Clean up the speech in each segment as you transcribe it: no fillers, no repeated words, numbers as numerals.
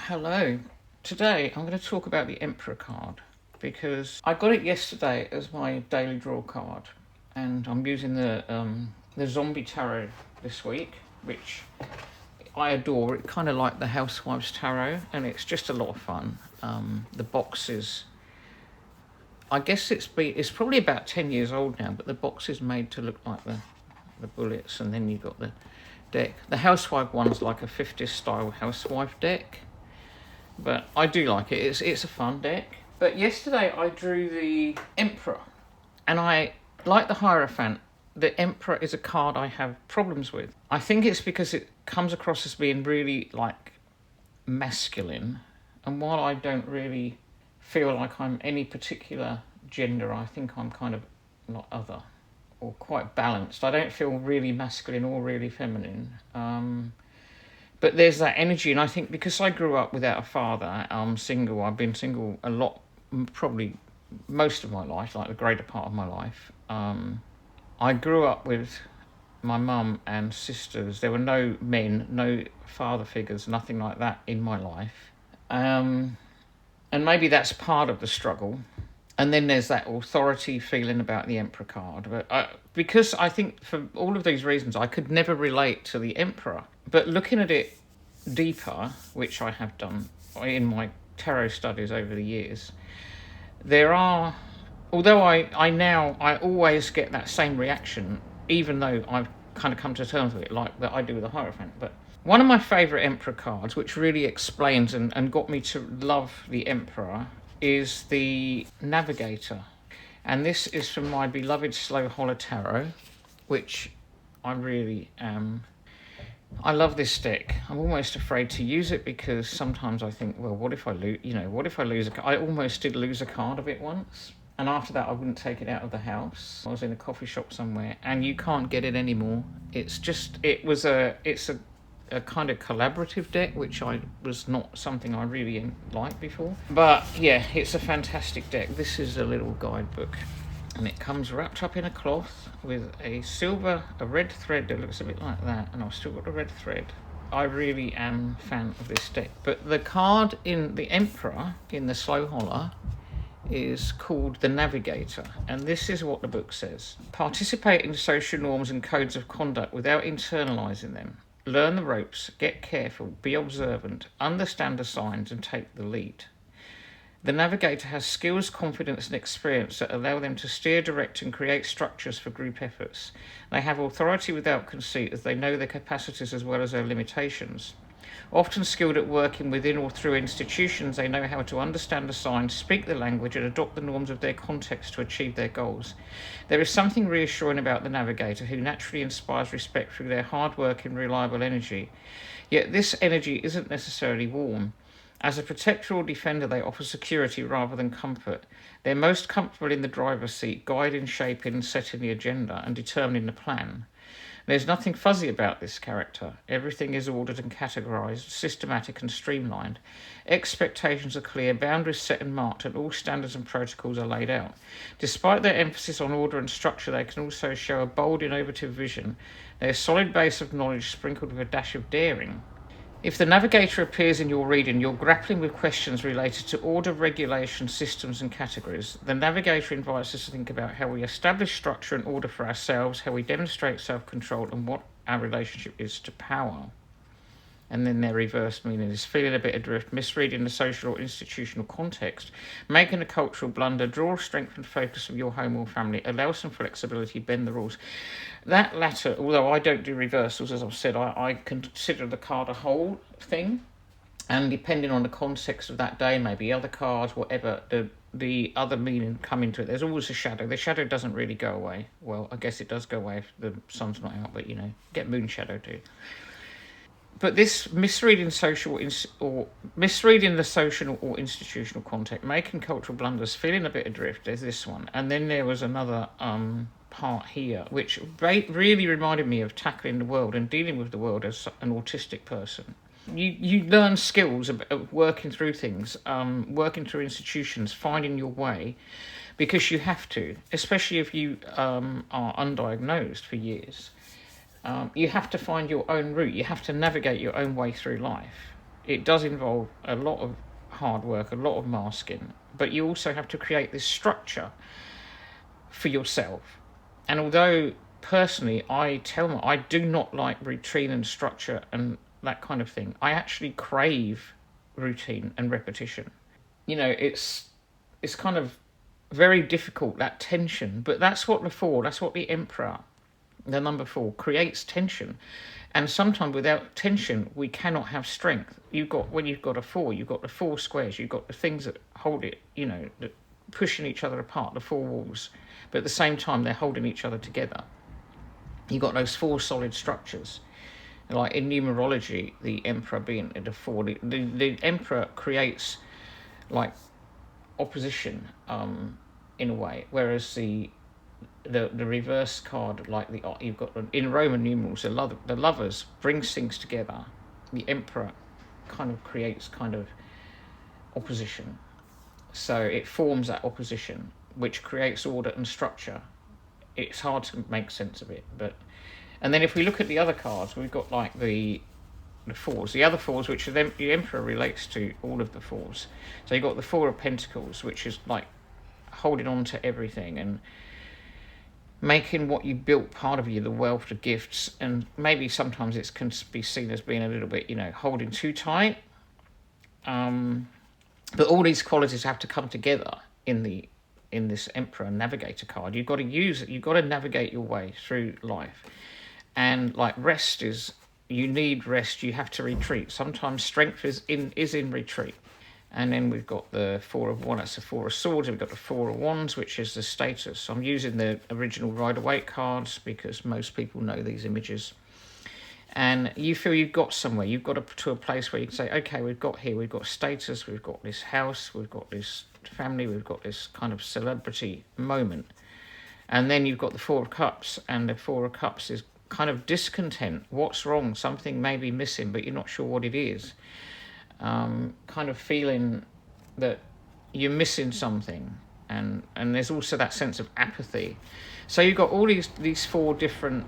Hello. Today I'm going to talk about the Emperor card because I got it yesterday as my daily draw card, and I'm using the Zombie Tarot this week, which I adore. It kind of like the Housewives Tarot, and it's just a lot of fun. The box is, I guess it's probably about 10 years old now, but the box is made to look like the bullets, and then you've got the deck. The Housewife one's like a 50s style housewife deck, but I do like it. It's a fun deck. But yesterday I drew the Emperor, and I like the Hierophant. The Emperor is a card I have problems with. I think it's because it comes across as being really like masculine, and while I don't really feel like I'm any particular gender, I think I'm kind of not other or quite balanced. I don't feel really masculine or really feminine. But there's that energy, and I think because I grew up without a father, I'm single. I've been single a lot, probably most of my life, like the greater part of my life. I grew up with my mum and sisters. There were no men, no father figures, nothing like that in my life. And maybe that's part of the struggle. And then there's that authority feeling about the Emperor card. But because I think for all of these reasons, I could never relate to the Emperor. But looking at it deeper, which I have done in my tarot studies over the years, there are, although I always get that same reaction, even though I've kind of come to terms with it, like that I do with the Hierophant. But one of my favourite Emperor cards, which really explains and got me to love the Emperor, is the Navigator. And this is from my beloved Slow Hollow Tarot, which I really am. I love this deck. I'm almost afraid to use it because sometimes I think, well, what if I lose? What if I lose a card? I almost did lose a card of it once, and after that, I wouldn't take it out of the house. I was in a coffee shop somewhere, and you can't get it anymore. It's a kind of collaborative deck, which I was not something I really liked before. But yeah, it's a fantastic deck. This is a little guidebook, and it comes wrapped up in a cloth with a red thread that looks a bit like that, and I've still got a red thread. I really am a fan of this deck. But the card in the Emperor, in the Slow Hollow, is called the Navigator, and this is what the book says. Participate in social norms and codes of conduct without internalising them. Learn the ropes, get careful, be observant, understand the signs, and take the lead. The Navigator has skills, confidence, and experience that allow them to steer, direct, and create structures for group efforts. They have authority without conceit, as they know their capacities as well as their limitations. Often skilled at working within or through institutions, they know how to understand the signs, speak the language, and adopt the norms of their context to achieve their goals. There is something reassuring about the Navigator, who naturally inspires respect through their hard work and reliable energy. Yet this energy isn't necessarily warm. As a protector or defender, they offer security rather than comfort. They're most comfortable in the driver's seat, guiding, shaping, setting the agenda, and determining the plan. There's nothing fuzzy about this character. Everything is ordered and categorised, systematic and streamlined. Expectations are clear, boundaries set and marked, and all standards and protocols are laid out. Despite their emphasis on order and structure, they can also show a bold, innovative vision. They're a solid base of knowledge sprinkled with a dash of daring. If the Navigator appears in your reading, you're grappling with questions related to order, regulation, systems, and categories. The Navigator invites us to think about how we establish structure and order for ourselves, how we demonstrate self-control, and what our relationship is to power. And then their reverse meaning is feeling a bit adrift, misreading the social or institutional context, making a cultural blunder, draw strength and focus from your home or family, allow some flexibility, bend the rules. That latter, although I don't do reversals, as I've said, I consider the card a whole thing, and depending on the context of that day, maybe other cards, whatever, the other meaning come into it. There's always a shadow. The shadow doesn't really go away. Well, I guess it does go away if the sun's not out, but get moon shadow too. But this misreading the social or institutional context, making cultural blunders, feeling a bit adrift, there's this one. And then there was another part here, which really reminded me of tackling the world and dealing with the world as an autistic person. You learn skills of working through things, working through institutions, finding your way, because you have to, especially if you are undiagnosed for years. You have to find your own route. You have to navigate your own way through life. it does involve a lot of hard work, a lot of masking, but you also have to create this structure for yourself. And although personally I do not like routine and structure and that kind of thing, I actually crave routine and repetition. It's kind of very difficult, that tension, but that's what the Emperor, the number 4, creates tension. And sometimes without tension, we cannot have strength. When you've got a 4, you've got the 4 squares, you've got the things that hold it, that pushing each other apart, the 4 walls, but at the same time they're holding each other together. You've got those 4 solid structures. Like in numerology, the Emperor being the 4, the Emperor creates like opposition in a way, whereas the reverse card, like you've got in Roman numerals, the lovers brings things together. The Emperor kind of creates kind of opposition, so it forms that opposition, which creates order and structure. It's hard to make sense of it, and then if we look at the other cards, we've got like the 4s, the other 4s, which are the Emperor relates to all of the 4s. So you've got the 4 of Pentacles, which is like holding on to everything and making what you built part of you, the wealth, the gifts, and maybe sometimes it can be seen as being a little bit, holding too tight. But all these qualities have to come together in this Emperor Navigator card. You've got to use it. You've got to navigate your way through life, and like rest is. You need rest. You have to retreat. Sometimes strength is in retreat. And then we've got the 4 of Wands, that's the 4 of Swords. We've got the 4 of Wands, which is the status. I'm using the original Rider-Waite cards because most people know these images. And you feel you've got somewhere. You've got to a place where you can say, okay, we've got status, we've got this house, we've got this family, we've got this kind of celebrity moment. And then you've got the 4 of Cups, and the 4 of Cups is kind of discontent. What's wrong? Something may be missing, but you're not sure what it is. Kind of feeling that you're missing something, and there's also that sense of apathy. So you've got all these 4 different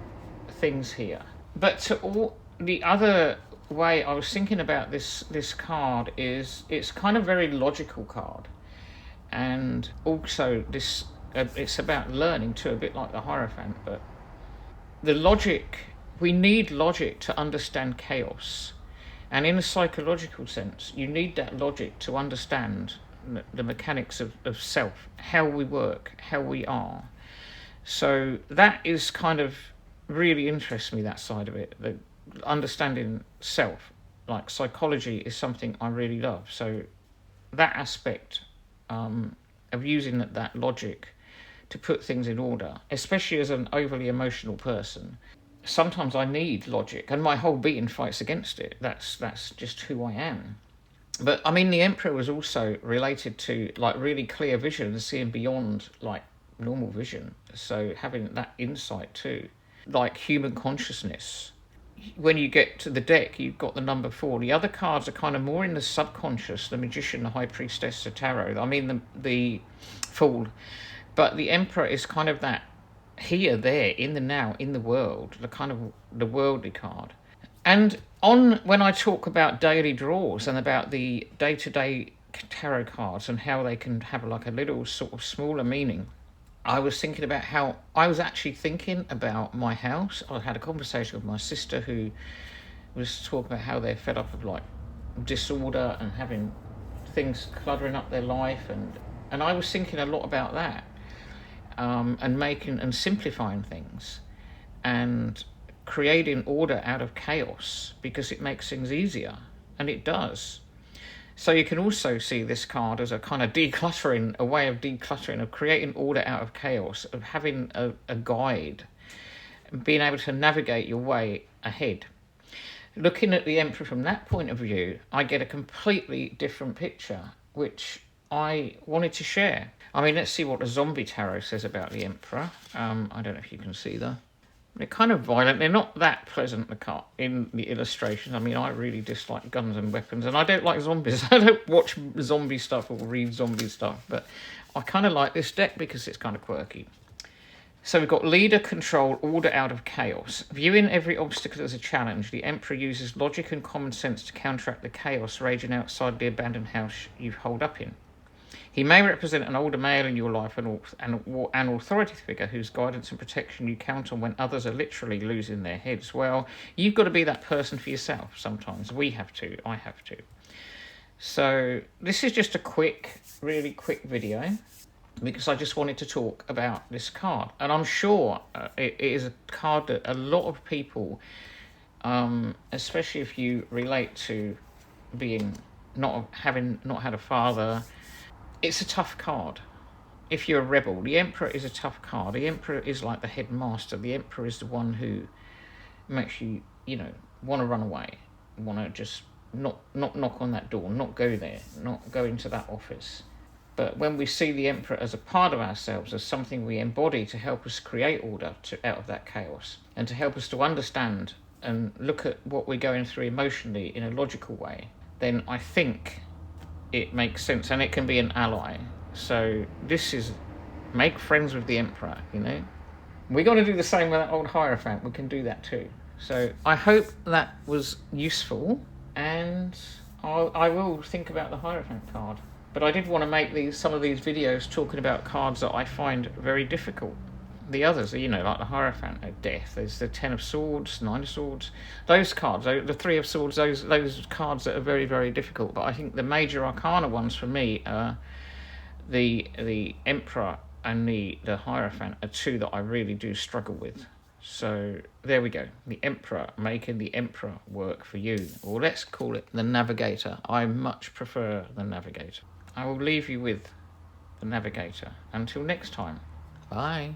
things here. But the other way I was thinking about this card is it's kind of very logical card, and also this it's about learning too, a bit like the Hierophant, but the logic, we need logic to understand chaos. And in a psychological sense, you need that logic to understand the mechanics of self, how we work, how we are. So that is kind of really interests me, that side of it, the understanding self. Like psychology is something I really love. So that aspect of using that logic to put things in order, especially as an overly emotional person. Sometimes I need logic, and my whole being fights against it. That's just who I am. But I mean, the Emperor was also related to like really clear vision and seeing beyond like normal vision. So having that insight too, like human consciousness. When you get to the deck, you've got the number 4. The other cards are kind of more in the subconscious, the Magician, the High Priestess, the Tarot. I mean, the Fool. But the Emperor is kind of that here, there, in the now, in the world, the kind of the worldly card. And when I talk about daily draws and about the day-to-day tarot cards and how they can have like a little sort of smaller meaning, I was thinking about how I was actually thinking about my house. I had a conversation with my sister who was talking about how they're fed up of like disorder and having things cluttering up their life, and I was thinking a lot about that. And making and simplifying things and creating order out of chaos, because it makes things easier, and it does. So you can also see this card as a kind of decluttering, a way of decluttering, of creating order out of chaos, of having a guide, being able to navigate your way ahead. Looking at the Emperor from that point of view, I get a completely different picture, which I wanted to share. I mean, let's see what the Zombie Tarot says about the Emperor. I don't know if you can see that. They're kind of violent. They're not that pleasant in the illustrations. I mean, I really dislike guns and weapons, and I don't like zombies. I don't watch zombie stuff or read zombie stuff, but I kind of like this deck because it's kind of quirky. So we've got leader, control, order out of chaos. Viewing every obstacle as a challenge, the Emperor uses logic and common sense to counteract the chaos raging outside the abandoned house you hold up in. He may represent an older male in your life, an authority figure whose guidance and protection you count on when others are literally losing their heads. Well, you've got to be that person for yourself sometimes. We have to. I have to. So this is just a really quick video, because I just wanted to talk about this card. And I'm sure it is a card that a lot of people, especially if you relate to being not had a father, it's a tough card. If you're a rebel, the Emperor is a tough card. The Emperor is like the headmaster. The Emperor is the one who makes you, want to run away, want to just not knock on that door, not go there, not go into that office. But when we see the Emperor as a part of ourselves, as something we embody to help us create order out of that chaos, and to help us to understand and look at what we're going through emotionally in a logical way, then I think it makes sense, and it can be an ally. So this is, make friends with the Emperor, We got to do the same with that old Hierophant. We can do that too. So I hope that was useful, and I will think about the Hierophant card. But I did want to make some of these videos talking about cards that I find very difficult. The others, like the Hierophant of Death, there's the Ten of Swords, Nine of Swords. Those cards, the Three of Swords, those cards that are very, very difficult. But I think the major arcana ones for me are the Emperor and the Hierophant are two that I really do struggle with. So there we go. The Emperor, making the Emperor work for you. Or let's call it the Navigator. I much prefer the Navigator. I will leave you with the Navigator. Until next time. Bye.